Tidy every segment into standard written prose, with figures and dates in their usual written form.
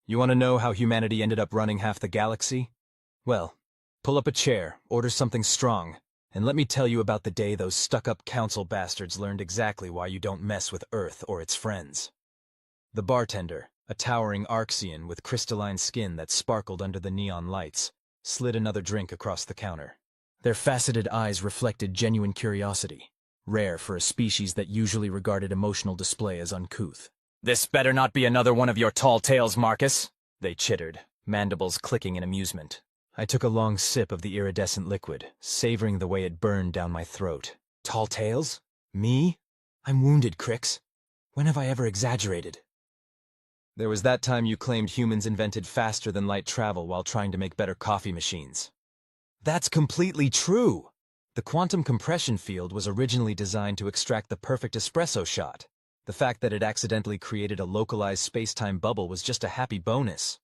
You want to know how humanity ended up running half the galaxy? Well, pull up a chair, order something strong, and let me tell you about the day those stuck-up council bastards learned exactly why you don't mess with Earth or its friends. The bartender, a towering Arxian with crystalline skin that sparkled under the neon lights, slid another drink across the counter. Their faceted eyes reflected genuine curiosity, rare for a species that usually regarded emotional display as uncouth. "This better not be another one of your tall tales, Marcus," they chittered, mandibles clicking in amusement. I took a long sip of the iridescent liquid, savoring the way it burned down my throat. Tall tales? Me? I'm wounded, Crix. When have I ever exaggerated? There was that time you claimed humans invented faster-than-light travel while trying to make better coffee machines. That's completely true! The quantum compression field was originally designed to extract the perfect espresso shot. The fact that it accidentally created a localized space-time bubble was just a happy bonus.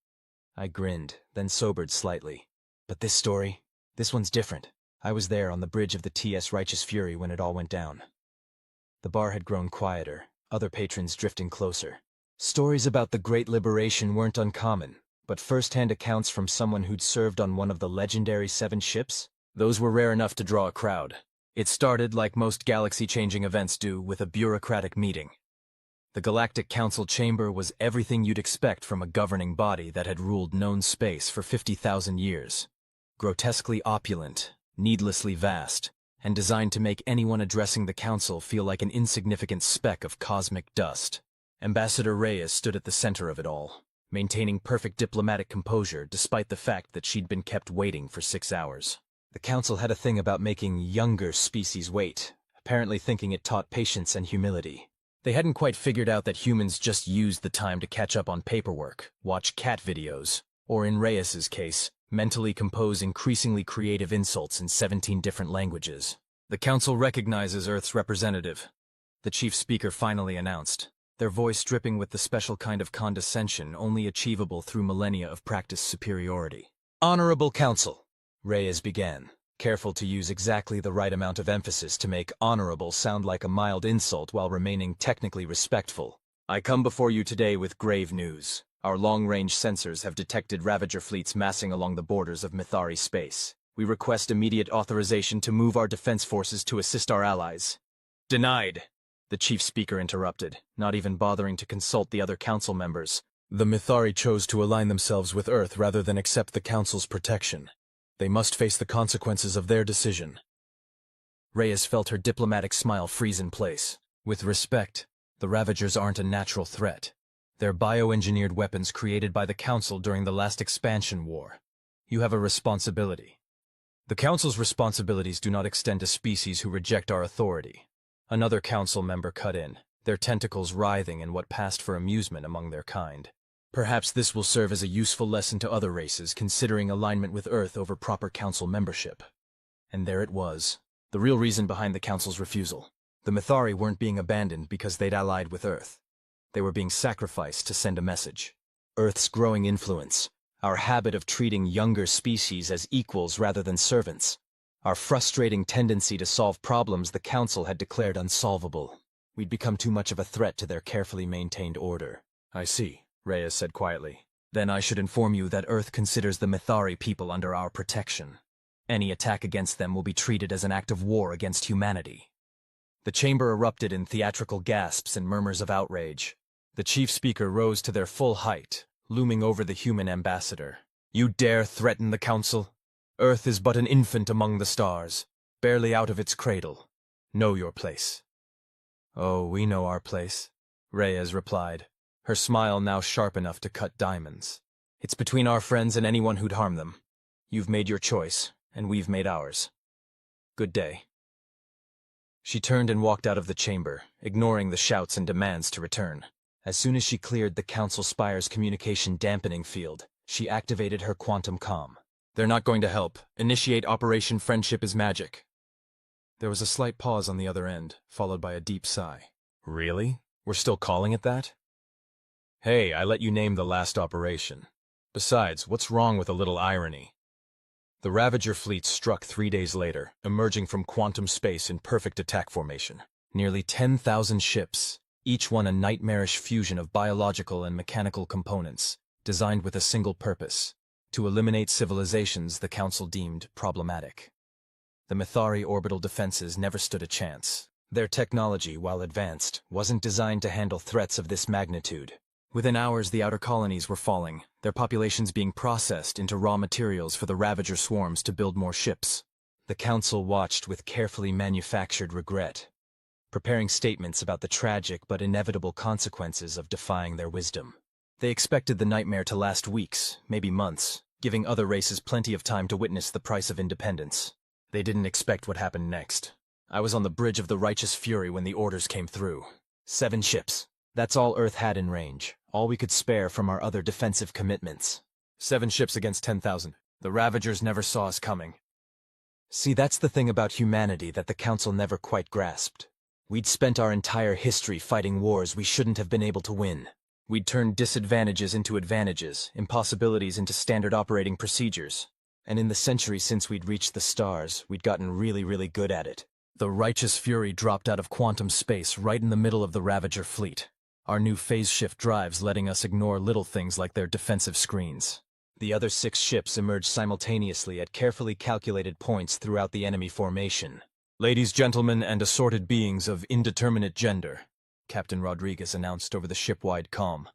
I grinned, then sobered slightly. But this one's different. I was there on the bridge of the TS Righteous Fury when it all went down. The bar had grown quieter, other patrons drifting closer. Stories about the Great Liberation weren't uncommon, but first-hand accounts from someone who'd served on one of the legendary 7 ships? Those were rare enough to draw a crowd. It started, like most galaxy-changing events do, with a bureaucratic meeting. The Galactic Council chamber was everything you'd expect from a governing body that had ruled known space for 50,000 years. Grotesquely opulent, needlessly vast, and designed to make anyone addressing the council feel like an insignificant speck of cosmic dust. Ambassador Reyes stood at the center of it all, maintaining perfect diplomatic composure despite the fact that she'd been kept waiting for 6 hours. The council had a thing about making younger species wait, apparently thinking it taught patience and humility. They hadn't quite figured out that humans just used the time to catch up on paperwork, watch cat videos, or in Reyes's case, mentally compose increasingly creative insults in 17 different languages. "The council recognizes Earth's representative," the chief speaker finally announced, their voice dripping with the special kind of condescension only achievable through millennia of practiced superiority. "Honorable Council," Reyes began, careful to use exactly the right amount of emphasis to make honorable sound like a mild insult while remaining technically respectful. "I come before you today with grave news. Our long-range sensors have detected Ravager fleets massing along the borders of Mythari space. We request immediate authorization to move our defense forces to assist our allies." "Denied," the chief speaker interrupted, not even bothering to consult the other council members. "The Mythari chose to align themselves with Earth rather than accept the council's protection. They must face the consequences of their decision." Reyes felt her diplomatic smile freeze in place. "With respect, the Ravagers aren't a natural threat. They're bioengineered weapons created by the Council during the last expansion war. You have a responsibility." "The Council's responsibilities do not extend to species who reject our authority," another council member cut in, their tentacles writhing in what passed for amusement among their kind. "Perhaps this will serve as a useful lesson to other races considering alignment with Earth over proper Council membership." And there it was, the real reason behind the Council's refusal. The Mythari weren't being abandoned because they'd allied with Earth. They were being sacrificed to send a message. Earth's growing influence, our habit of treating younger species as equals rather than servants, our frustrating tendency to solve problems the Council had declared unsolvable. We'd become too much of a threat to their carefully maintained order. "I see," Reyes said quietly. "Then I should inform you that Earth considers the Mythari people under our protection. Any attack against them will be treated as an act of war against humanity." The chamber erupted in theatrical gasps and murmurs of outrage. The chief speaker rose to their full height, looming over the human ambassador. "You dare threaten the Council? Earth is but an infant among the stars, barely out of its cradle. Know your place." "Oh, we know our place," Reyes replied, her smile now sharp enough to cut diamonds. "It's between our friends and anyone who'd harm them. You've made your choice, and we've made ours. Good day." She turned and walked out of the chamber, ignoring the shouts and demands to return. As soon as she cleared the Council Spire's communication dampening field, she activated her quantum comm. "They're not going to help. Initiate Operation Friendship is Magic." There was a slight pause on the other end, followed by a deep sigh. "Really? We're still calling it that?" "Hey, I let you name the last operation. Besides, what's wrong with a little irony?" The Ravager fleet struck 3 days later, emerging from quantum space in perfect attack formation. Nearly 10,000 ships, each one a nightmarish fusion of biological and mechanical components, designed with a single purpose: to eliminate civilizations the Council deemed problematic. The Mythari orbital defenses never stood a chance. Their technology, while advanced, wasn't designed to handle threats of this magnitude. Within hours, the outer colonies were falling, their populations being processed into raw materials for the Ravager swarms to build more ships. The Council watched with carefully manufactured regret, preparing statements about the tragic but inevitable consequences of defying their wisdom. They expected the nightmare to last weeks, maybe months, giving other races plenty of time to witness the price of independence. They didn't expect what happened next. I was on the bridge of the Righteous Fury when the orders came through. 7 ships. That's all Earth had in range, all we could spare from our other defensive commitments. 7 ships against 10,000. The Ravagers never saw us coming. See, that's the thing about humanity that the Council never quite grasped. We'd spent our entire history fighting wars we shouldn't have been able to win. We'd turned disadvantages into advantages, impossibilities into standard operating procedures. And in the century since we'd reached the stars, we'd gotten really good at it. The Righteous Fury dropped out of quantum space right in the middle of the Ravager fleet. Our new phase shift drives letting us ignore little things like their defensive screens. The other 6 ships emerged simultaneously at carefully calculated points throughout the enemy formation. "Ladies, gentlemen, and assorted beings of indeterminate gender," Captain Rodriguez announced over the ship-wide comm.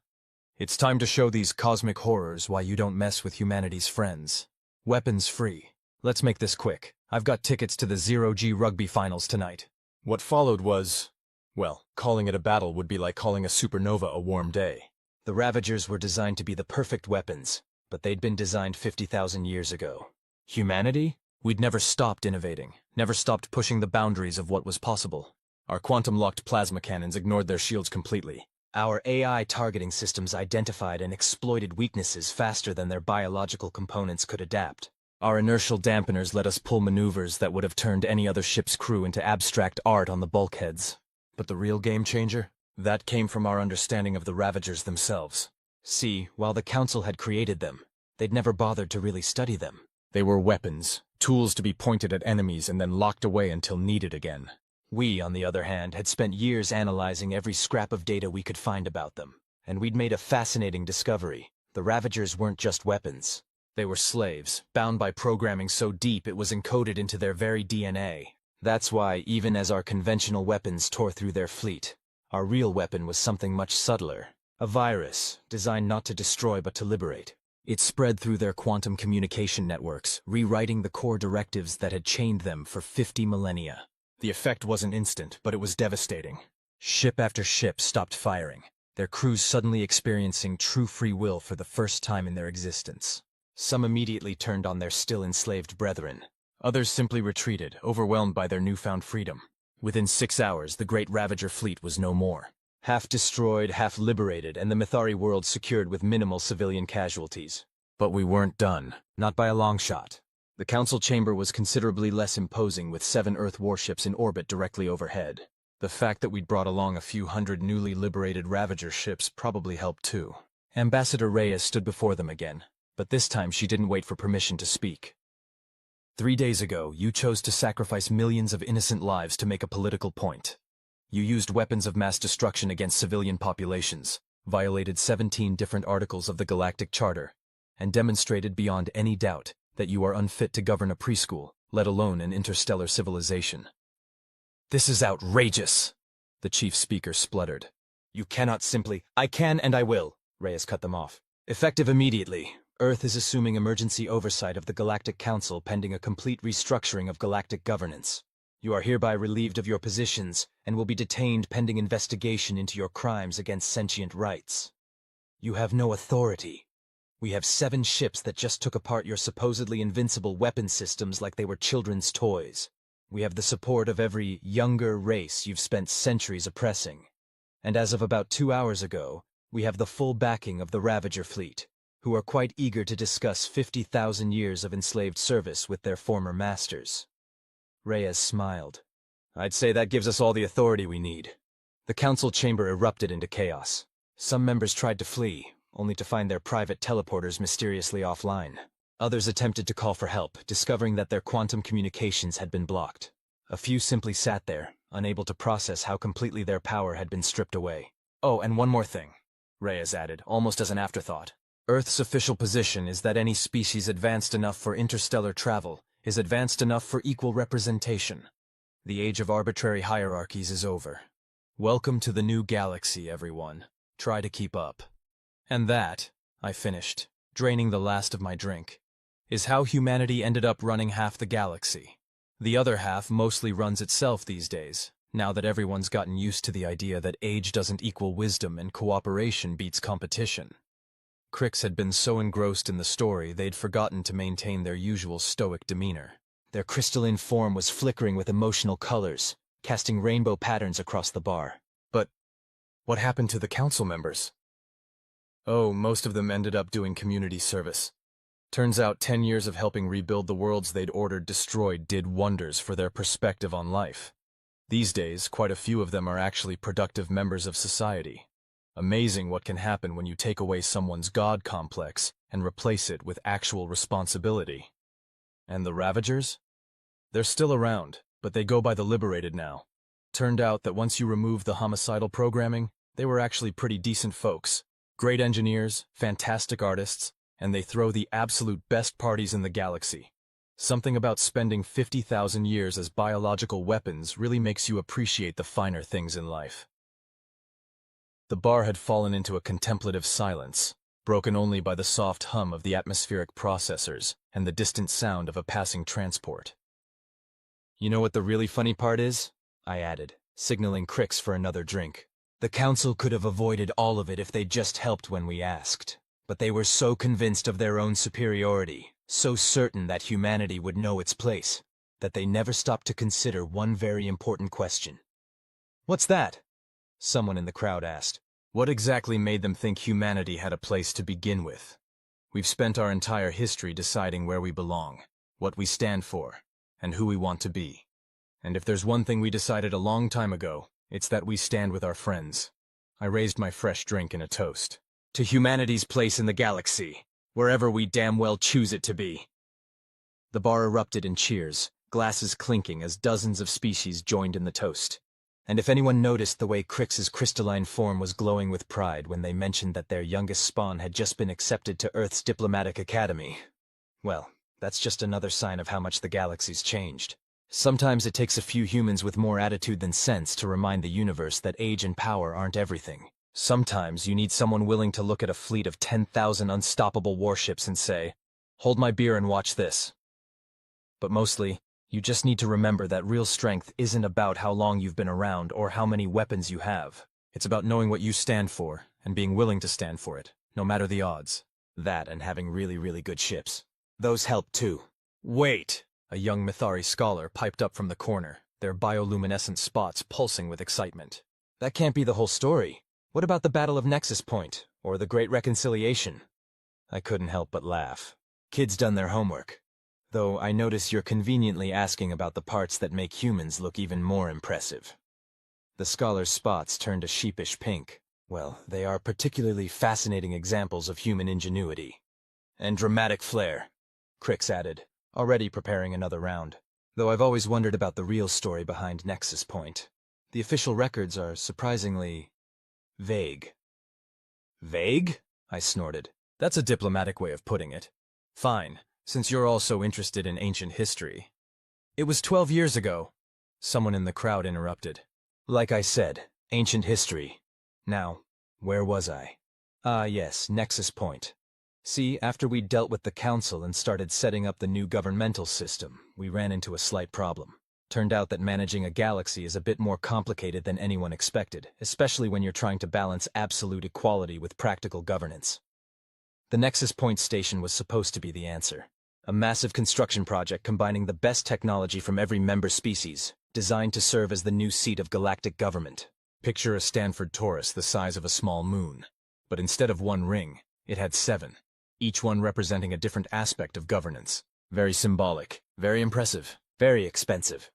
"It's time to show these cosmic horrors why you don't mess with humanity's friends. Weapons free. Let's make this quick. I've got tickets to the 0G rugby finals tonight." What followed was, well, calling it a battle would be like calling a supernova a warm day. The Ravagers were designed to be the perfect weapons, but they'd been designed 50,000 years ago. Humanity? We'd never stopped innovating, never stopped pushing the boundaries of what was possible. Our quantum-locked plasma cannons ignored their shields completely. Our AI targeting systems identified and exploited weaknesses faster than their biological components could adapt. Our inertial dampeners let us pull maneuvers that would have turned any other ship's crew into abstract art on the bulkheads. But the real game changer? That came from our understanding of the Ravagers themselves. See, while the Council had created them, they'd never bothered to really study them. They were weapons, tools to be pointed at enemies and then locked away until needed again. We, on the other hand, had spent years analyzing every scrap of data we could find about them. And we'd made a fascinating discovery. The Ravagers weren't just weapons. They were slaves, bound by programming so deep it was encoded into their very DNA. That's why, even as our conventional weapons tore through their fleet, our real weapon was something much subtler. A virus, designed not to destroy but to liberate. It spread through their quantum communication networks, rewriting the core directives that had chained them for 50 millennia. The effect wasn't instant, but it was devastating. Ship after ship stopped firing, their crews suddenly experiencing true free will for the first time in their existence. Some immediately turned on their still enslaved brethren. Others simply retreated, overwhelmed by their newfound freedom. Within 6 hours, the great Ravager fleet was no more. Half destroyed, half liberated, and the Mythari world secured with minimal civilian casualties. But we weren't done, not by a long shot. The Council chamber was considerably less imposing with 7 Earth warships in orbit directly overhead. The fact that we'd brought along a few hundred newly liberated Ravager ships probably helped too. Ambassador Reyes stood before them again, but this time she didn't wait for permission to speak. 3 days ago, you chose to sacrifice millions of innocent lives to make a political point. You used weapons of mass destruction against civilian populations, violated 17 different articles of the Galactic Charter, and demonstrated beyond any doubt that you are unfit to govern a preschool, let alone an interstellar civilization. "This is outrageous," the chief speaker spluttered. "You cannot simply—" "I can and I will," Reyes cut them off. "Effective immediately. Earth is assuming emergency oversight of the Galactic Council pending a complete restructuring of galactic governance. You are hereby relieved of your positions and will be detained pending investigation into your crimes against sentient rights. You have no authority. We have 7 ships that just took apart your supposedly invincible weapon systems like they were children's toys. We have the support of every younger race you've spent centuries oppressing. And as of about 2 hours ago, we have the full backing of the Ravager fleet, who are quite eager to discuss 50,000 years of enslaved service with their former masters." Reyes smiled. "I'd say that gives us all the authority we need." The Council chamber erupted into chaos. Some members tried to flee, only to find their private teleporters mysteriously offline. Others attempted to call for help, discovering that their quantum communications had been blocked. A few simply sat there, unable to process how completely their power had been stripped away. "Oh, and one more thing," Reyes added, almost as an afterthought. Earth's official position is that any species advanced enough for interstellar travel is advanced enough for equal representation. The age of arbitrary hierarchies is over. Welcome to the new galaxy, everyone. Try to keep up. And that, I finished, draining the last of my drink, is how humanity ended up running half the galaxy. The other half mostly runs itself these days, now that everyone's gotten used to the idea that age doesn't equal wisdom and cooperation beats competition. Crix had been so engrossed in the story they'd forgotten to maintain their usual stoic demeanor. Their crystalline form was flickering with emotional colors, casting rainbow patterns across the bar. But what happened to the council members? Oh, most of them ended up doing community service. Turns out 10 years of helping rebuild the worlds they'd ordered destroyed did wonders for their perspective on life. These days, quite a few of them are actually productive members of society. Amazing what can happen when you take away someone's god complex and replace it with actual responsibility. And the Ravagers? They're still around, but they go by the Liberated now. Turned out that once you remove the homicidal programming, they were actually pretty decent folks. Great engineers, fantastic artists, and they throw the absolute best parties in the galaxy. Something about spending 50,000 years as biological weapons really makes you appreciate the finer things in life. The bar had fallen into a contemplative silence, broken only by the soft hum of the atmospheric processors and the distant sound of a passing transport. You know what the really funny part is? I added, signaling Crix for another drink. The council could have avoided all of it if they'd just helped when we asked. But they were so convinced of their own superiority, so certain that humanity would know its place, that they never stopped to consider one very important question. What's that? Someone in the crowd asked. What exactly made them think humanity had a place to begin with? We've spent our entire history deciding where we belong, what we stand for, and who we want to be. And if there's one thing we decided a long time ago, it's that we stand with our friends. I raised my fresh drink in a toast. To humanity's place in the galaxy, wherever we damn well choose it to be. The bar erupted in cheers, glasses clinking as dozens of species joined in the toast. And if anyone noticed the way Crix's crystalline form was glowing with pride when they mentioned that their youngest spawn had just been accepted to Earth's Diplomatic Academy, well, that's just another sign of how much the galaxy's changed. Sometimes it takes a few humans with more attitude than sense to remind the universe that age and power aren't everything. Sometimes you need someone willing to look at a fleet of 10,000 unstoppable warships and say, "Hold my beer and watch this." But mostly, you just need to remember that real strength isn't about how long you've been around or how many weapons you have. It's about knowing what you stand for and being willing to stand for it, no matter the odds. That and having really, really good ships. Those help too. Wait! A young Mithari scholar piped up from the corner, their bioluminescent spots pulsing with excitement. That can't be the whole story. What about the Battle of Nexus Point, or the Great Reconciliation? I couldn't help but laugh. Kids done their homework. Though I notice you're conveniently asking about the parts that make humans look even more impressive. The scholar's spots turned a sheepish pink. Well, they are particularly fascinating examples of human ingenuity. And dramatic flair, Crix added, already preparing another round. Though I've always wondered about the real story behind Nexus Point. The official records are surprisingly vague. Vague? I snorted. That's a diplomatic way of putting it. Fine. Since you're all so interested in ancient history. It was 12 years ago. Someone in the crowd interrupted. Like I said, ancient history. Now, where was I? Ah, yes, Nexus Point. See, after we dealt with the council and started setting up the new governmental system, we ran into a slight problem. Turned out that managing a galaxy is a bit more complicated than anyone expected, especially when you're trying to balance absolute equality with practical governance. The Nexus Point station was supposed to be the answer. A massive construction project combining the best technology from every member species, designed to serve as the new seat of galactic government. Picture a Stanford torus the size of a small moon. But instead of one ring, it had 7, each one representing a different aspect of governance. Very symbolic, very impressive, very expensive.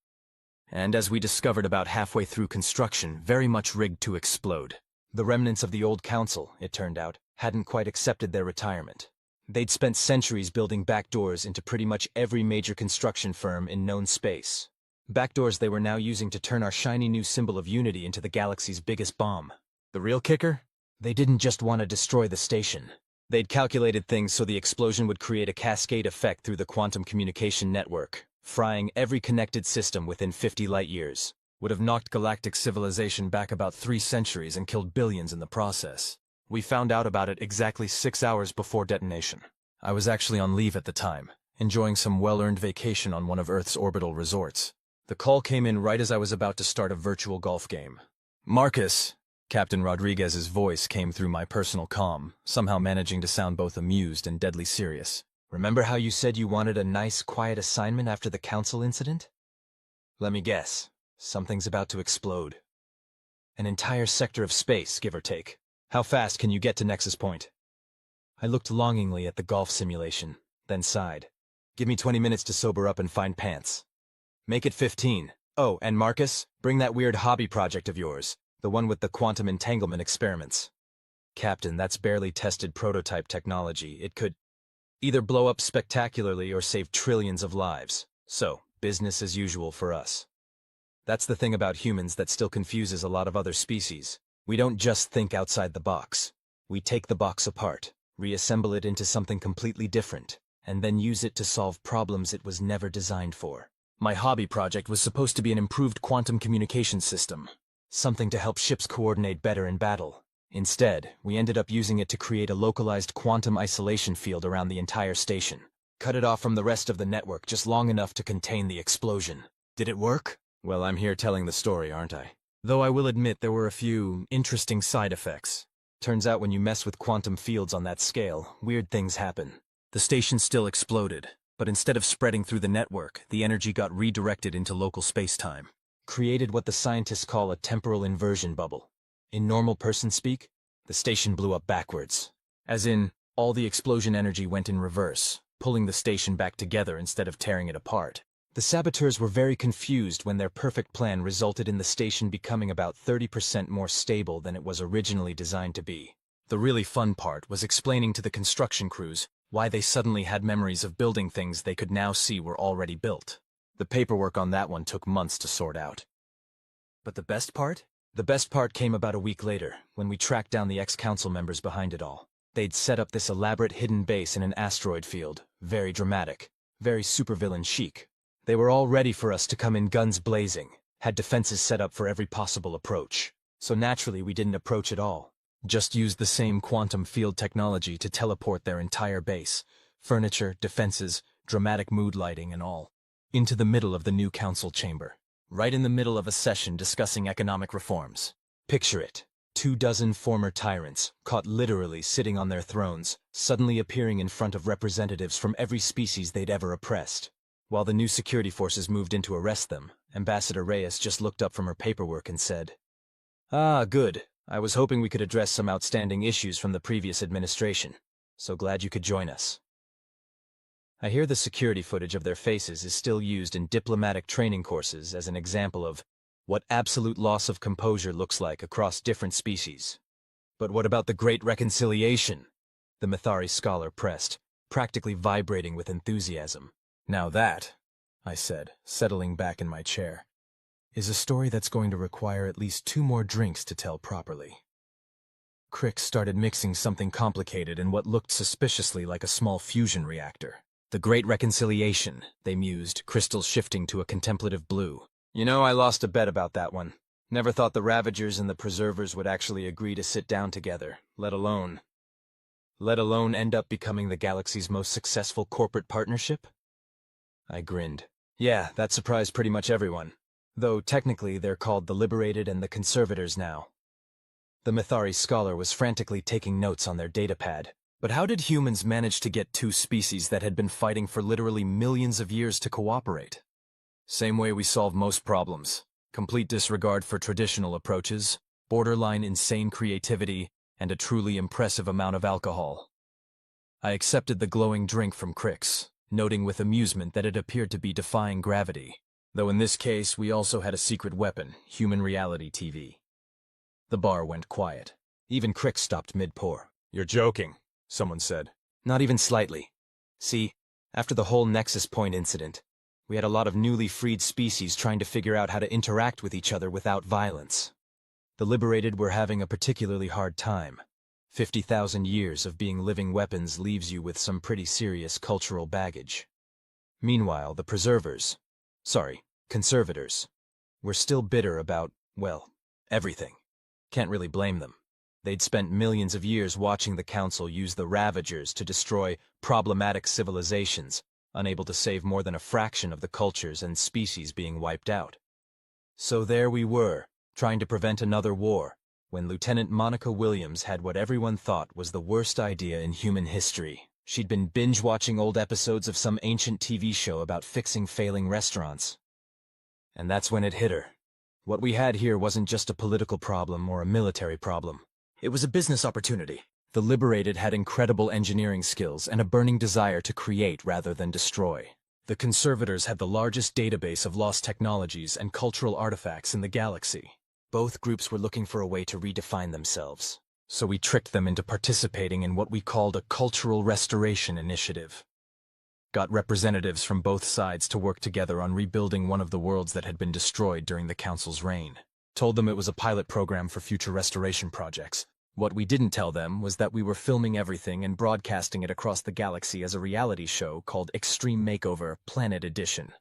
And as we discovered about halfway through construction, very much rigged to explode. The remnants of the old council, it turned out, hadn't quite accepted their retirement. They'd spent centuries building backdoors into pretty much every major construction firm in known space. Backdoors they were now using to turn our shiny new symbol of unity into the galaxy's biggest bomb. The real kicker? They didn't just want to destroy the station. They'd calculated things so the explosion would create a cascade effect through the quantum communication network, frying every connected system within 50 light-years. Would have knocked galactic civilization back about 3 centuries and killed billions in the process. We found out about it exactly 6 hours before detonation. I was actually on leave at the time, enjoying some well-earned vacation on one of Earth's orbital resorts. The call came in right as I was about to start a virtual golf game. "Marcus!" Captain Rodriguez's voice came through my personal comm, somehow managing to sound both amused and deadly serious. "Remember how you said you wanted a nice, quiet assignment after the council incident? Let me guess. Something's about to explode. An entire sector of space, give or take. How fast can you get to Nexus Point?" I looked longingly at the golf simulation, then sighed. "Give me 20 minutes to sober up and find pants." "Make it 15. Oh, and Marcus, bring that weird hobby project of yours, the one with the quantum entanglement experiments." "Captain, that's barely tested prototype technology. It could either blow up spectacularly or save trillions of lives. So, business as usual for us." That's the thing about humans that still confuses a lot of other species. We don't just think outside the box. We take the box apart, reassemble it into something completely different, and then use it to solve problems it was never designed for. My hobby project was supposed to be an improved quantum communication system, something to help ships coordinate better in battle. Instead, we ended up using it to create a localized quantum isolation field around the entire station. Cut it off from the rest of the network just long enough to contain the explosion. Did it work? Well, I'm here telling the story, aren't I? Though I will admit there were a few interesting side effects. Turns out when you mess with quantum fields on that scale, weird things happen. The station still exploded, but instead of spreading through the network, the energy got redirected into local space-time. Created what the scientists call a temporal inversion bubble. In normal person speak, the station blew up backwards. As in, all the explosion energy went in reverse, pulling the station back together instead of tearing it apart. The saboteurs were very confused when their perfect plan resulted in the station becoming about 30% more stable than it was originally designed to be. The really fun part was explaining to the construction crews why they suddenly had memories of building things they could now see were already built. The paperwork on that one took months to sort out. But the best part? The best part came about a week later, when we tracked down the ex-council members behind it all. They'd set up this elaborate hidden base in an asteroid field, very dramatic, very supervillain chic. They were all ready for us to come in guns blazing, had defenses set up for every possible approach. So naturally we didn't approach at all. Just used the same quantum field technology to teleport their entire base, furniture, defenses, dramatic mood lighting and all, into the middle of the new council chamber. Right in the middle of a session discussing economic reforms. Picture it. 24 former tyrants, caught literally sitting on their thrones, suddenly appearing in front of representatives from every species they'd ever oppressed. While the new security forces moved in to arrest them, Ambassador Reyes just looked up from her paperwork and said, "Ah, good. I was hoping we could address some outstanding issues from the previous administration. So glad you could join us." I hear the security footage of their faces is still used in diplomatic training courses as an example of what absolute loss of composure looks like across different species. But what about the Great Reconciliation? The Mithari scholar pressed, practically vibrating with enthusiasm. "Now that," I said, settling back in my chair, "is a story that's going to require at least 2 more drinks to tell properly." Crick started mixing something complicated in what looked suspiciously like a small fusion reactor. "The Great Reconciliation," they mused, crystals shifting to a contemplative blue. "You know, I lost a bet about that one. Never thought the Ravagers and the Preservers would actually agree to sit down together, let alone end up becoming the galaxy's most successful corporate partnership." I grinned. "Yeah, that surprised pretty much everyone. Though technically they're called the Liberated and the Conservators now." The Mithari scholar was frantically taking notes on their datapad. But how did humans manage to get 2 species that had been fighting for literally millions of years to cooperate? Same way we solve most problems. Complete disregard for traditional approaches, borderline insane creativity, and a truly impressive amount of alcohol. I accepted the glowing drink from Crix, noting with amusement that it appeared to be defying gravity, though in this case we also had a secret weapon, human reality TV. The bar went quiet. Even Crix stopped mid-pour. "You're joking," someone said. "Not even slightly. See, after the whole Nexus Point incident, we had a lot of newly freed species trying to figure out how to interact with each other without violence. The Liberated were having a particularly hard time. 50,000 years of being living weapons leaves you with some pretty serious cultural baggage. Meanwhile, the conservators, were still bitter about, well, everything. Can't really blame them. They'd spent millions of years watching the Council use the Ravagers to destroy problematic civilizations, unable to save more than a fraction of the cultures and species being wiped out. So there we were, trying to prevent another war, when Lieutenant Monica Williams had what everyone thought was the worst idea in human history. She'd been binge-watching old episodes of some ancient TV show about fixing failing restaurants. And that's when it hit her. What we had here wasn't just a political problem or a military problem. It was a business opportunity. The Liberated had incredible engineering skills and a burning desire to create rather than destroy. The Conservators had the largest database of lost technologies and cultural artifacts in the galaxy. Both groups were looking for a way to redefine themselves. So we tricked them into participating in what we called a cultural restoration initiative. Got representatives from both sides to work together on rebuilding one of the worlds that had been destroyed during the Council's reign. Told them it was a pilot program for future restoration projects. What we didn't tell them was that we were filming everything and broadcasting it across the galaxy as a reality show called Extreme Makeover Planet Edition.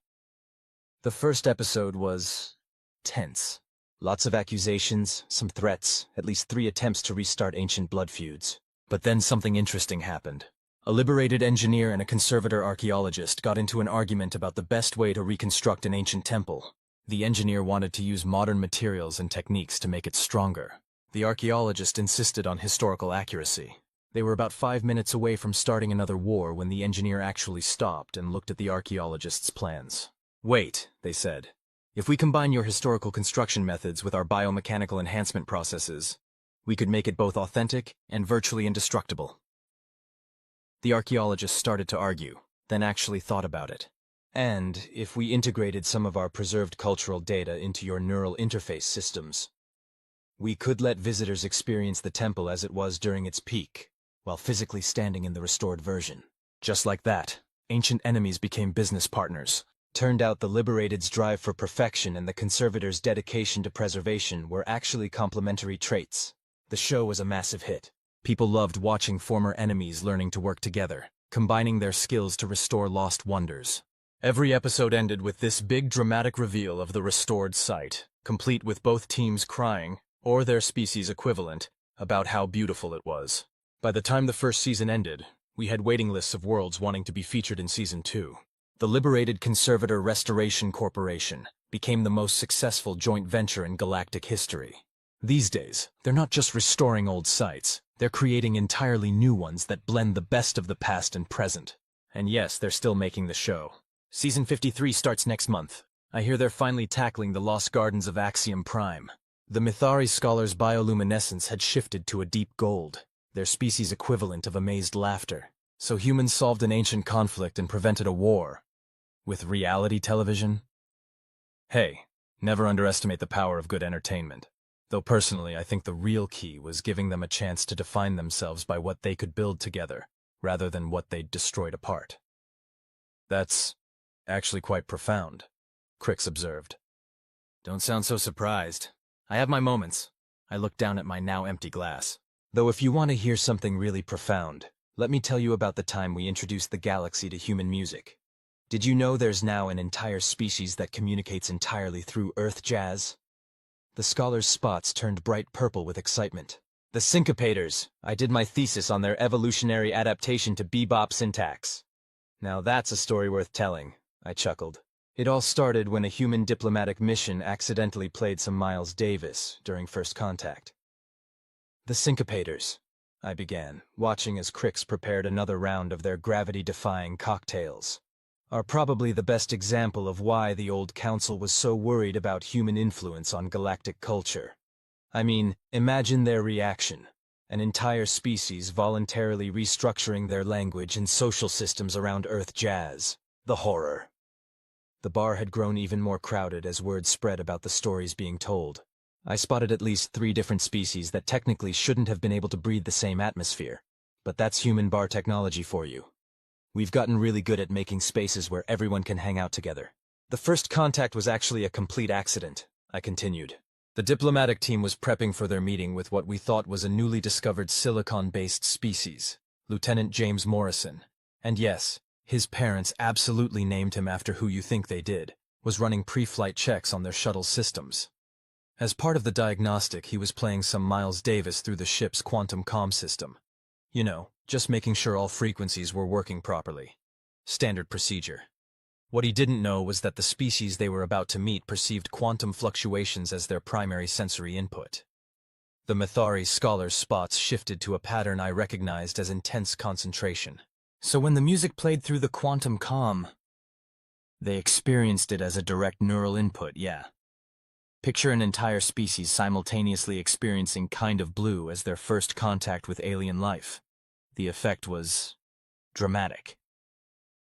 The first episode was tense. Lots of accusations, some threats, at least 3 attempts to restart ancient blood feuds. But then something interesting happened. A Liberated engineer and a Conservator archaeologist got into an argument about the best way to reconstruct an ancient temple. The engineer wanted to use modern materials and techniques to make it stronger. The archaeologist insisted on historical accuracy. They were about 5 minutes away from starting another war when the engineer actually stopped and looked at the archaeologist's plans. "Wait," they said. "If we combine your historical construction methods with our biomechanical enhancement processes, we could make it both authentic and virtually indestructible." The archaeologist started to argue, then actually thought about it. "And if we integrated some of our preserved cultural data into your neural interface systems, we could let visitors experience the temple as it was during its peak, while physically standing in the restored version." Just like that, ancient enemies became business partners. Turned out the Liberated's drive for perfection and the Conservators' dedication to preservation were actually complementary traits. The show was a massive hit. People loved watching former enemies learning to work together, combining their skills to restore lost wonders. Every episode ended with this big dramatic reveal of the restored site, complete with both teams crying, or their species equivalent, about how beautiful it was. By the time the first season ended, we had waiting lists of worlds wanting to be featured in Season 2. The Liberated Conservator Restoration Corporation became the most successful joint venture in galactic history. These days, they're not just restoring old sites, they're creating entirely new ones that blend the best of the past and present. And yes, they're still making the show. Season 53 starts next month. I hear they're finally tackling the lost gardens of Axiom Prime. The Mythari scholars' bioluminescence had shifted to a deep gold, their species equivalent of amazed laughter. So humans solved an ancient conflict and prevented a war. With reality television? Hey, never underestimate the power of good entertainment. Though personally, I think the real key was giving them a chance to define themselves by what they could build together, rather than what they'd destroyed apart. "That's actually quite profound," Crix observed. "Don't sound so surprised. I have my moments." I looked down at my now empty glass. "Though if you want to hear something really profound, let me tell you about the time we introduced the galaxy to human music. Did you know there's now an entire species that communicates entirely through Earth jazz?" The scholar's spots turned bright purple with excitement. "The syncopators. I did my thesis on their evolutionary adaptation to bebop syntax." "Now that's a story worth telling," I chuckled. "It all started when a human diplomatic mission accidentally played some Miles Davis during first contact." "The syncopators," I began, watching as Crix prepared another round of their gravity-defying cocktails, "are probably the best example of why the old council was so worried about human influence on galactic culture. I mean, imagine their reaction. An entire species voluntarily restructuring their language and social systems around Earth jazz. The horror." The bar had grown even more crowded as word spread about the stories being told. I spotted at least 3 different species that technically shouldn't have been able to breathe the same atmosphere. But that's human bar technology for you. We've gotten really good at making spaces where everyone can hang out together. "The first contact was actually a complete accident," I continued. The diplomatic team was prepping for their meeting with what we thought was a newly discovered silicon-based species, Lieutenant James Morrison. And yes, his parents absolutely named him after who you think they did, was running pre-flight checks on their shuttle systems. As part of the diagnostic, he was playing some Miles Davis through the ship's quantum comm system. You know, just making sure all frequencies were working properly. Standard procedure. What he didn't know was that the species they were about to meet perceived quantum fluctuations as their primary sensory input. The Mithari scholar's spots shifted to a pattern I recognized as intense concentration. So when the music played through the quantum comm, they experienced it as a direct neural input, yeah. Picture an entire species simultaneously experiencing Kind of Blue as their first contact with alien life. The effect was dramatic.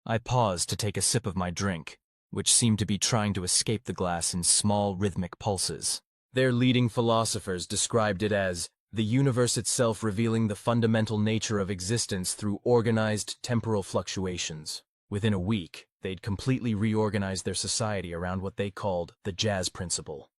I paused to take a sip of my drink, which seemed to be trying to escape the glass in small, rhythmic pulses. Their leading philosophers described it as the universe itself revealing the fundamental nature of existence through organized temporal fluctuations. Within a week, they'd completely reorganized their society around what they called the jazz principle.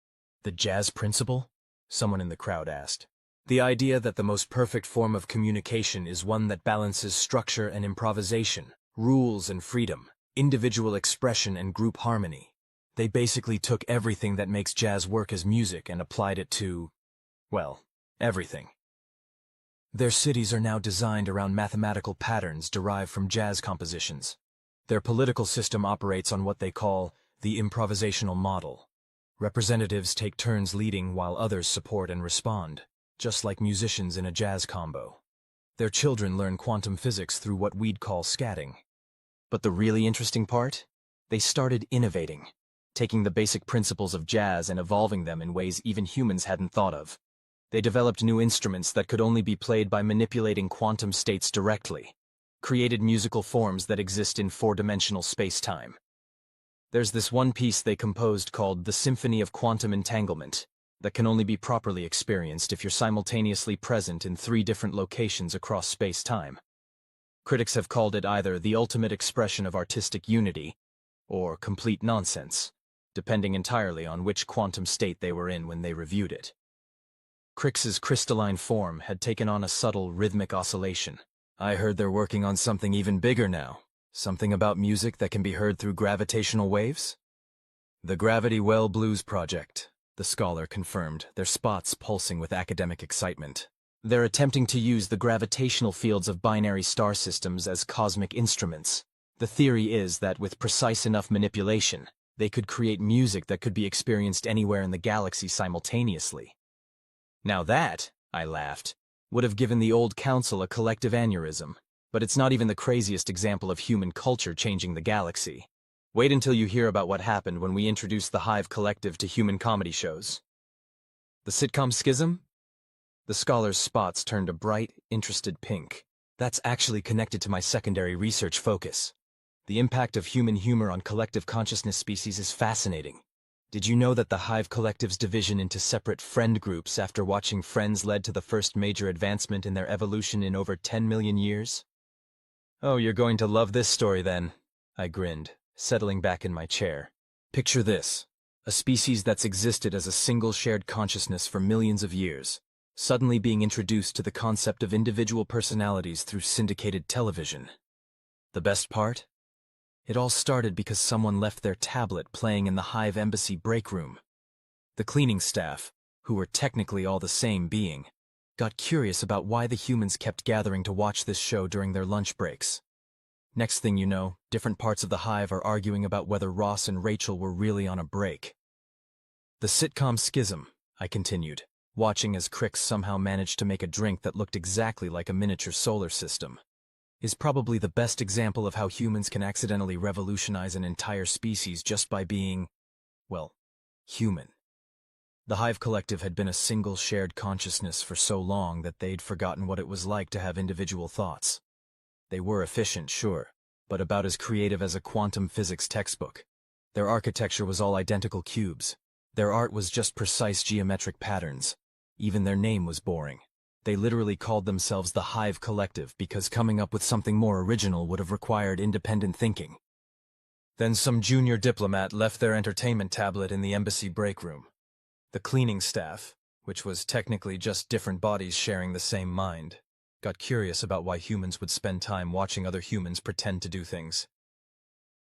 The jazz principle? Someone in the crowd asked. The idea that the most perfect form of communication is one that balances structure and improvisation, rules and freedom, individual expression and group harmony. They basically took everything that makes jazz work as music and applied it to, well, everything. Their cities are now designed around mathematical patterns derived from jazz compositions. Their political system operates on what they call the improvisational model. Representatives take turns leading while others support and respond, just like musicians in a jazz combo. Their children learn quantum physics through what we'd call scatting. But the really interesting part? They started innovating, taking the basic principles of jazz and evolving them in ways even humans hadn't thought of. They developed new instruments that could only be played by manipulating quantum states directly, created musical forms that exist in four-dimensional space-time. There's this one piece they composed called the Symphony of Quantum Entanglement that can only be properly experienced if you're simultaneously present in 3 different locations across space-time. Critics have called it either the ultimate expression of artistic unity or complete nonsense, depending entirely on which quantum state they were in when they reviewed it. Crix's crystalline form had taken on a subtle rhythmic oscillation. I heard they're working on something even bigger now. Something about music that can be heard through gravitational waves? The Gravity Well Blues Project, the scholar confirmed, their spots pulsing with academic excitement. They're attempting to use the gravitational fields of binary star systems as cosmic instruments. The theory is that with precise enough manipulation, they could create music that could be experienced anywhere in the galaxy simultaneously. Now that, I laughed, would have given the old council a collective aneurysm, but it's not even the craziest example of human culture changing the galaxy. Wait until you hear about what happened when we introduced the Hive Collective to human comedy shows. The sitcom Schism? The scholar's spots turned a bright, interested pink. That's actually connected to my secondary research focus. The impact of human humor on collective consciousness species is fascinating. Did you know that the Hive Collective's division into separate friend groups after watching Friends led to the first major advancement in their evolution in over 10 million years? Oh, you're going to love this story then, I grinned, settling back in my chair. Picture this, a species that's existed as a single shared consciousness for millions of years, suddenly being introduced to the concept of individual personalities through syndicated television. The best part? It all started because someone left their tablet playing in the Hive Embassy break room. The cleaning staff, who were technically all the same being, got curious about why the humans kept gathering to watch this show during their lunch breaks. Next thing you know, different parts of the Hive are arguing about whether Ross and Rachel were really on a break. The sitcom Schism, I continued, watching as Crix somehow managed to make a drink that looked exactly like a miniature solar system, is probably the best example of how humans can accidentally revolutionize an entire species just by being, well, human. The Hive Collective had been a single shared consciousness for so long that they'd forgotten what it was like to have individual thoughts. They were efficient, sure, but about as creative as a quantum physics textbook. Their architecture was all identical cubes. Their art was just precise geometric patterns. Even their name was boring. They literally called themselves the Hive Collective because coming up with something more original would have required independent thinking. Then some junior diplomat left their entertainment tablet in the embassy break room. The cleaning staff, which was technically just different bodies sharing the same mind, got curious about why humans would spend time watching other humans pretend to do things.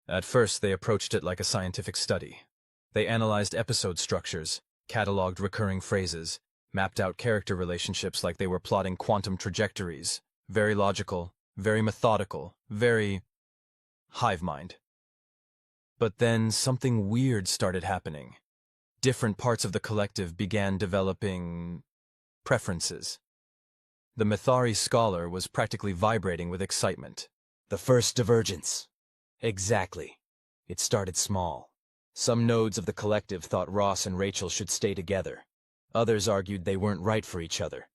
At first, they approached it like a scientific study. They analyzed episode structures, cataloged recurring phrases, mapped out character relationships like they were plotting quantum trajectories. Very logical, very methodical, very hive mind. But then something weird started happening. Different parts of the collective began developing preferences. The Mithari scholar was practically vibrating with excitement. The first divergence. Exactly. It started small. Some nodes of the collective thought Ross and Rachel should stay together. Others argued they weren't right for each other.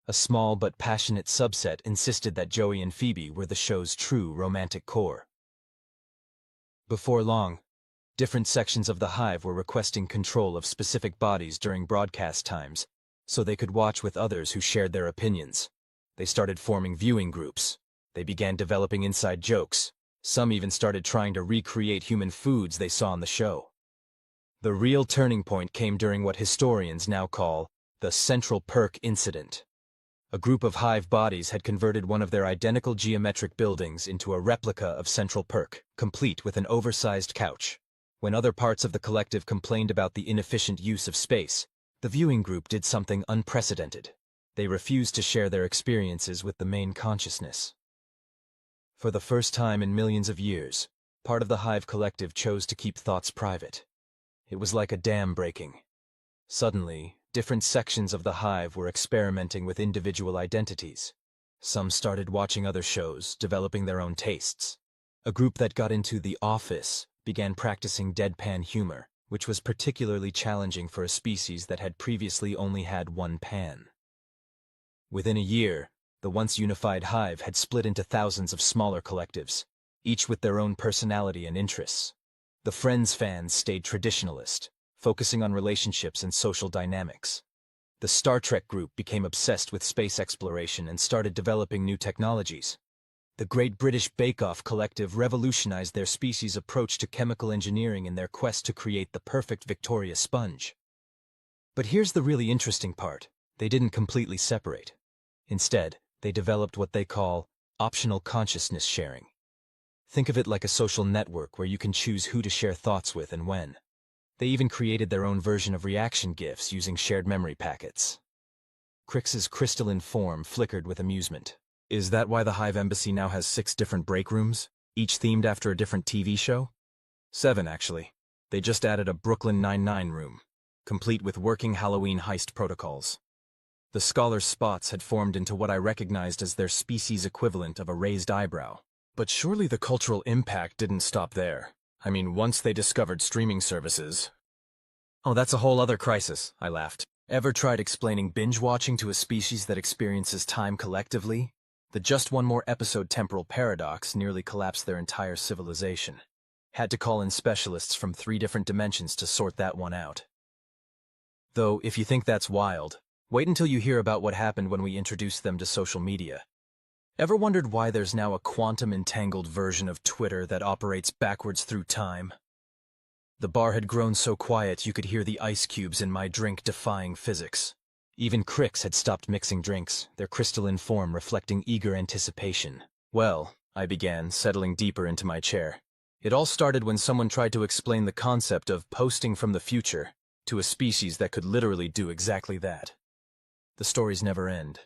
A small but passionate subset insisted that Joey and Phoebe were the show's true romantic core. Before long, different sections of the hive were requesting control of specific bodies during broadcast times, so they could watch with others who shared their opinions. They started forming viewing groups. They began developing inside jokes. Some even started trying to recreate human foods they saw on the show. The real turning point came during what historians now call the Central Perk Incident. A group of hive bodies had converted one of their identical geometric buildings into a replica of Central Perk, complete with an oversized couch. When other parts of the collective complained about the inefficient use of space, the viewing group did something unprecedented. They refused to share their experiences with the main consciousness. For the first time in millions of years, part of the hive collective chose to keep thoughts private. It was like a dam breaking. Suddenly, different sections of the hive were experimenting with individual identities. Some started watching other shows, developing their own tastes. A group that got into The Office began practicing deadpan humor, which was particularly challenging for a species that had previously only had one pan. Within a year, the once unified hive had split into thousands of smaller collectives, each with their own personality and interests. The Friends fans stayed traditionalist, focusing on relationships and social dynamics. The Star Trek group became obsessed with space exploration and started developing new technologies. The Great British Bake Off collective revolutionized their species' approach to chemical engineering in their quest to create the perfect Victoria sponge. But here's the really interesting part. They didn't completely separate. Instead, they developed what they call optional consciousness sharing. Think of it like a social network where you can choose who to share thoughts with and when. They even created their own version of reaction GIFs using shared memory packets. Crix's crystalline form flickered with amusement. Is that why the Hive Embassy now has 6 different break rooms, each themed after a different TV show? 7, actually. They just added a Brooklyn Nine-Nine room, complete with working Halloween heist protocols. The scholar's spots had formed into what I recognized as their species equivalent of a raised eyebrow. But surely the cultural impact didn't stop there. I mean, once they discovered streaming services... Oh, that's a whole other crisis, I laughed. Ever tried explaining binge-watching to a species that experiences time collectively? The just one more episode temporal paradox nearly collapsed their entire civilization. Had to call in specialists from 3 different dimensions to sort that one out. Though, if you think that's wild, wait until you hear about what happened when we introduced them to social media. Ever wondered why there's now a quantum-entangled version of Twitter that operates backwards through time? The bar had grown so quiet you could hear the ice cubes in my drink defying physics. Even Crix had stopped mixing drinks, their crystalline form reflecting eager anticipation. Well, I began, settling deeper into my chair. It all started when someone tried to explain the concept of posting from the future to a species that could literally do exactly that. The stories never end.